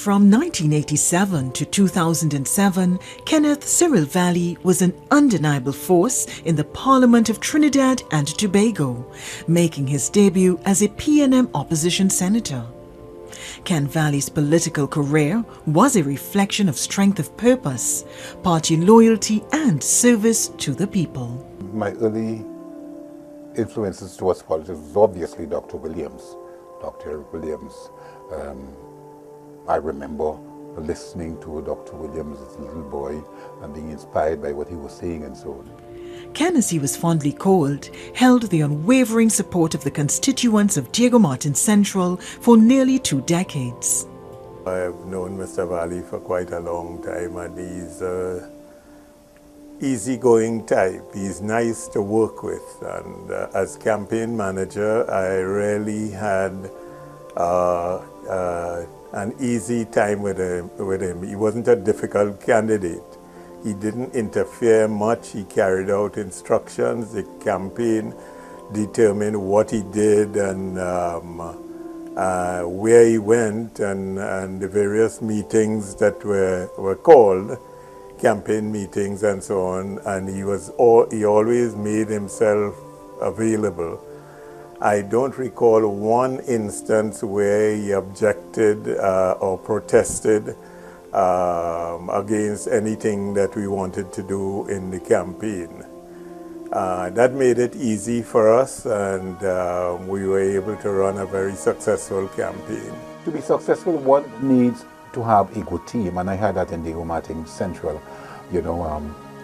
From 1987 to 2007, Kenneth Cyril Valley was an undeniable force in the Parliament of Trinidad and Tobago, making his debut as a PNM opposition senator. Ken Valley's political career was a reflection of strength of purpose, party loyalty and service to the people. My early influences towards politics was obviously Dr. Williams. Dr. Williams. I remember listening to Dr. Williams as a little boy and being inspired by what he was saying and so on. Ken, as he was fondly called, held the unwavering support of the constituents of Diego Martin Central for nearly 2 decades. I have known Mr. Valley for quite a long time, and he's an easygoing type. He's nice to work with, and as campaign manager, I really had an easy time with him. He wasn't a difficult candidate. He didn't interfere much. He carried out instructions. The campaign determined what he did and where he went and the various meetings that were called, campaign meetings and so on. And he always made himself available. I don't recall one instance where he objected or protested against anything that we wanted to do in the campaign. That made it easy for us, and we were able to run a very successful campaign. To be successful, one needs to have a good team, and I had that in Diego Martin Central. You know,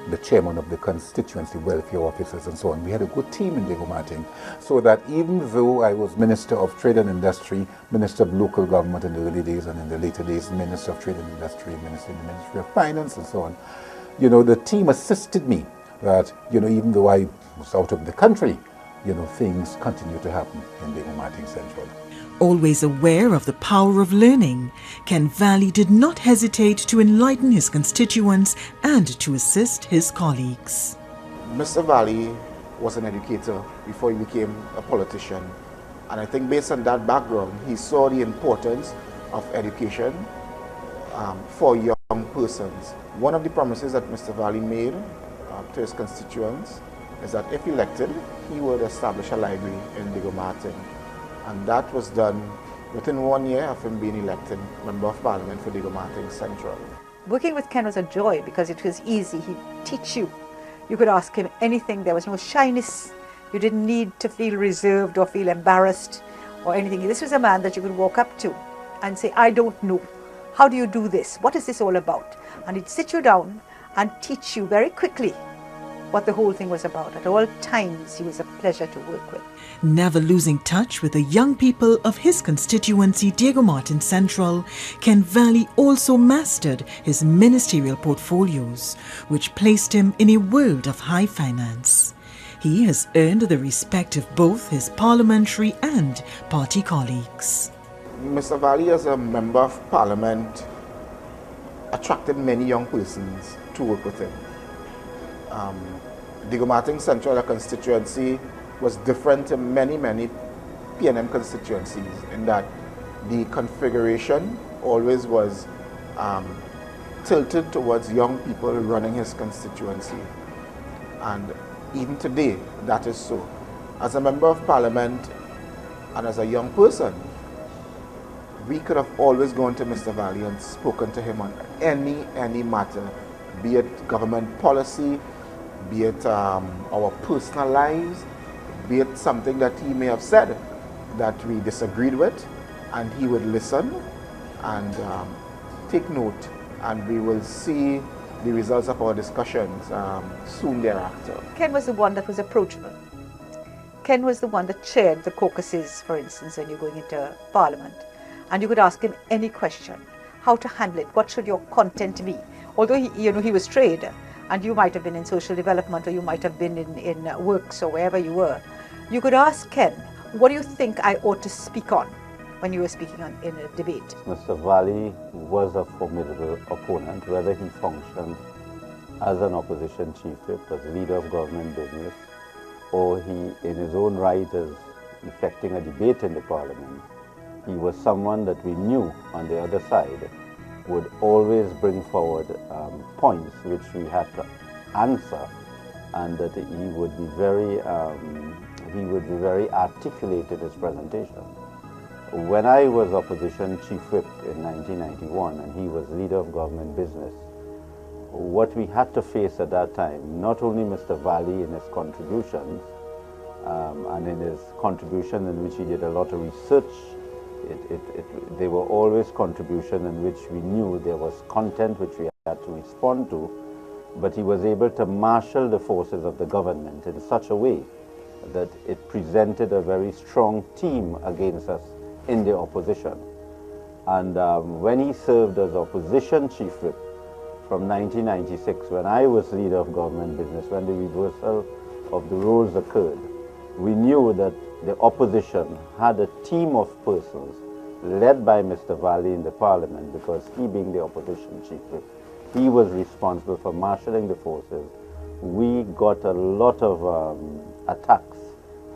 the chairman of the constituency, welfare officers and so on. We had a good team in Diego Martin, so that even though I was Minister of Trade and Industry, Minister of Local Government in the early days, and in the later days, Minister of Trade and Industry, Minister in the Ministry of Finance and so on, you know, the team assisted me that, you know, even though I was out of the country, you know, things continue to happen in Diego Martin Central. Always aware of the power of learning, Ken Valley did not hesitate to enlighten his constituents and to assist his colleagues. Mr. Valley was an educator before he became a politician, and I think based on that background, he saw the importance of education for young persons. One of the promises that Mr. Valley made to his constituents is that if elected, he would establish a library in Diego Martin. And that was done within 1 year of him being elected Member of Parliament for Diego Martin Central. Working with Ken was a joy because it was easy. He'd teach you. You could ask him anything. There was no shyness. You didn't need to feel reserved or feel embarrassed or anything. This was a man that you could walk up to and say, I don't know. How do you do this? What is this all about? And he'd sit you down and teach you very quickly what the whole thing was about. At all times, he was a pleasure to work with. Never losing touch with the young people of his constituency, Diego Martin Central, Ken Valley also mastered his ministerial portfolios, which placed him in a world of high finance. He has earned the respect of both his parliamentary and party colleagues. Mr. Valley, as a Member of Parliament, attracted many young persons to work with him. Diego Martin Central, a constituency, was different to many PNM constituencies in that the configuration always was tilted towards young people running his constituency. And even today, that is so. As a Member of Parliament and as a young person, we could have always gone to Mr. Valley and spoken to him on any matter, be it government policy, be it our personal lives, be it something that he may have said that we disagreed with, and he would listen and take note, and we will see the results of our discussions soon thereafter. Ken was the one that was approachable. Ken was the one that chaired the caucuses, for instance, when you're going into Parliament. And you could ask him any question, how to handle it, what should your content be. Although he was trade, and you might have been in social development, or you might have been in works, or wherever you were. You could ask Ken, what do you think I ought to speak on when you were speaking in a debate? Mr. Valley was a formidable opponent, whether he functioned as an opposition chief whip, as leader of government business, or he, in his own right, is effecting a debate in the Parliament. He was someone that we knew on the other side would always bring forward points which we had to answer, and that he would be very articulate in his presentation. When I was opposition chief whip in 1991 and he was leader of government business, what we had to face at that time, not only Mr. Valley in his contributions, and in his contribution in which he did a lot of research, they were always contributions in which we knew there was content which we had to respond to, but he was able to marshal the forces of the government in such a way that it presented a very strong team against us in the opposition. And when he served as opposition chief whip from 1996, when I was leader of government business, when the reversal of the roles occurred, we knew that the opposition had a team of persons led by Mr. Valley in the parliament, because he, being the opposition chief whip, he was responsible for marshalling the forces. We got a lot of attacks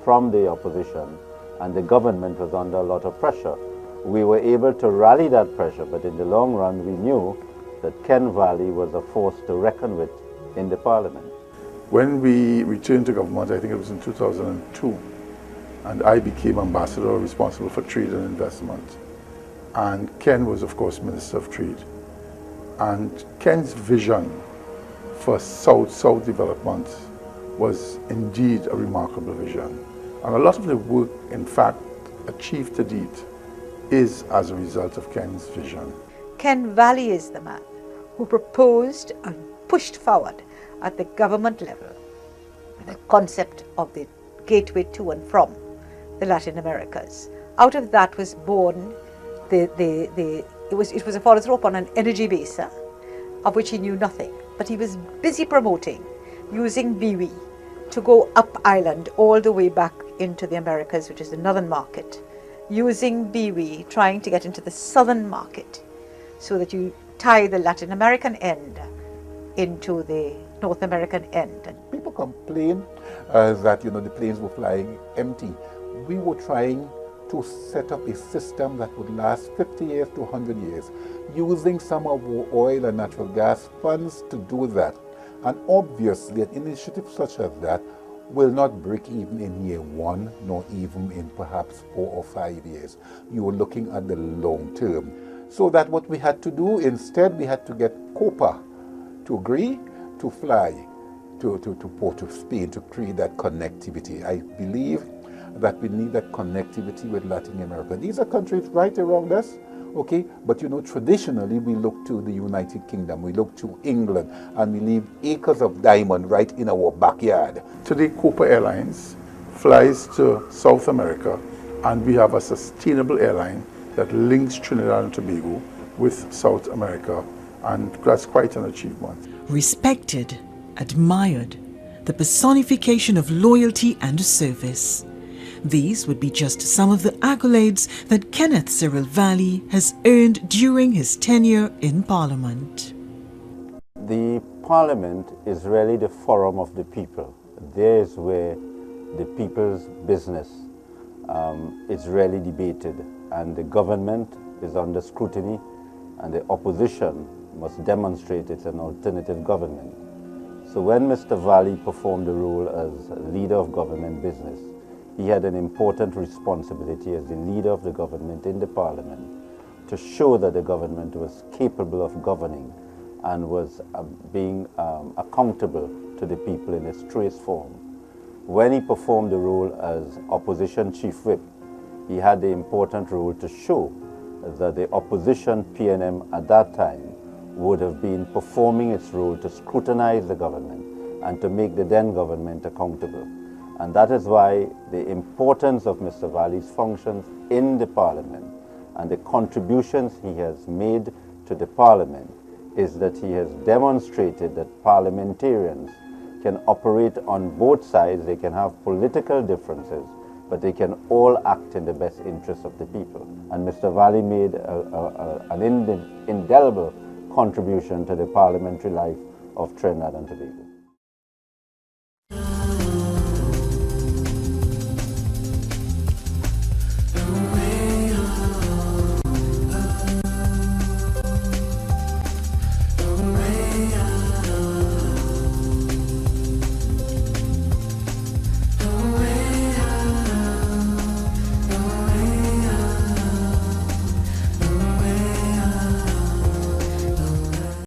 from the opposition, and the government was under a lot of pressure. We were able to rally that pressure, but in the long run we knew that Ken Valley was a force to reckon with in the parliament. When we returned to government, I think it was in 2002, and I became ambassador responsible for trade and investment. And Ken was, of course, Minister of Trade. And Ken's vision for South-South development was indeed a remarkable vision. And a lot of the work, in fact, achieved to date is as a result of Ken's vision. Ken Valley is the man who proposed and pushed forward at the government level the concept of the gateway to and from the Latin Americas. Out of that was born it was a forest rope on an energy base, of which he knew nothing, but he was busy promoting using BW to go up island all the way back into the Americas, which is the northern market, using BW trying to get into the southern market, so that you tie the Latin American end into the North American end. People complain that the planes were flying empty. We were trying to set up a system that would last 50 years to 100 years, using some of our oil and natural gas funds to do that. And obviously an initiative such as that will not break even in year one, nor even in perhaps 4 or 5 years. You are looking at the long term. So that what we had to do, instead we had to get COPA to agree to fly to Port of Spain to create that connectivity. I believe that we need that connectivity with Latin America. These are countries right around us, okay? But traditionally we look to the United Kingdom, we look to England, and we leave acres of diamond right in our backyard. Today, Copa Airlines flies to South America, and we have a sustainable airline that links Trinidad and Tobago with South America, and that's quite an achievement. Respected, admired, the personification of loyalty and service. These would be just some of the accolades that Kenneth Cyril Valley has earned during his tenure in Parliament. The Parliament is really the forum of the people. There is where the people's business is really debated, and the government is under scrutiny, and the opposition must demonstrate it's an alternative government. So when Mr. Valley performed the role as leader of government business, he had an important responsibility as the leader of the government in the Parliament to show that the government was capable of governing and was being accountable to the people in its truest form. When he performed the role as opposition chief whip, he had the important role to show that the opposition PNM at that time would have been performing its role to scrutinize the government and to make the then government accountable. And that is why the importance of Mr. Valley's functions in the Parliament and the contributions he has made to the Parliament is that he has demonstrated that parliamentarians can operate on both sides. They can have political differences, but they can all act in the best interest of the people. And Mr. Valley made an indelible contribution to the parliamentary life of Trinidad and Tobago.